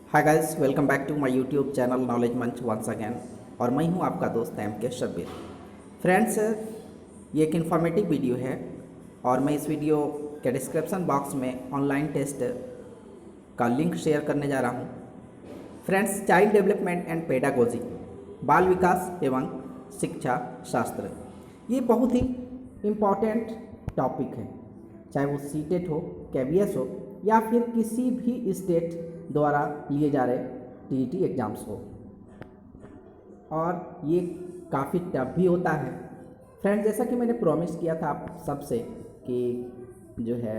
Hi guys, welcome back to my YouTube channel knowledge Manch once again. और मैं हूं आपका दोस्त एम के शब्बीर। फ्रेंड्स, ये एक इन्फॉर्मेटिव वीडियो है और मैं इस वीडियो के डिस्क्रिप्शन बॉक्स में ऑनलाइन टेस्ट का लिंक शेयर करने जा रहा हूं। Friends, child development and pedagogy, बाल विकास एवं शिक्षा शास्त्र, ये बहुत ही इम्पॉर्टेंट टॉपिक है। चाहे वो सीटेट हो, केवीएस हो या फिर किसी भी स्टेट द्वारा लिए जा रहे टीईटी एग्ज़ाम्स हो, और ये काफ़ी टफ भी होता है। फ्रेंड्स, जैसा कि मैंने प्रॉमिस किया था आप सबसे कि जो है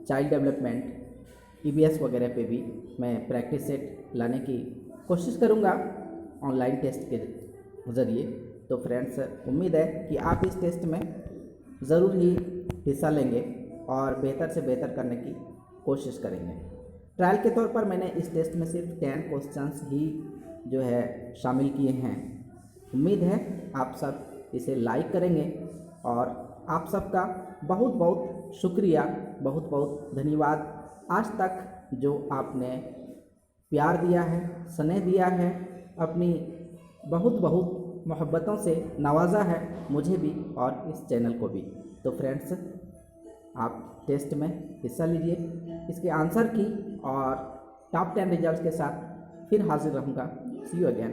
चाइल्ड डेवलपमेंट ईवीएस वगैरह पे भी मैं प्रैक्टिस सेट लाने की कोशिश करूँगा ऑनलाइन टेस्ट के ज़रिए। तो फ्रेंड्स, उम्मीद है कि आप इस टेस्ट में ज़रूर ही हिस्सा लेंगे और बेहतर से बेहतर करने की कोशिश करेंगे। ट्रायल के तौर पर मैंने इस टेस्ट में सिर्फ 10 क्वेश्चंस ही जो है शामिल किए हैं। उम्मीद है आप सब इसे लाइक करेंगे और आप सबका बहुत बहुत शुक्रिया, बहुत बहुत धन्यवाद। आज तक जो आपने प्यार दिया है, स्नेह दिया है, अपनी बहुत बहुत मोहब्बतों से नवाजा है मुझे भी और इस चैनल को भी। तो फ्रेंड्स, आप टेस्ट में हिस्सा लीजिए, इसके आंसर की और टॉप 10 रिजल्ट्स के साथ फिर हाजिर रहूँगा। सी यू अगेन।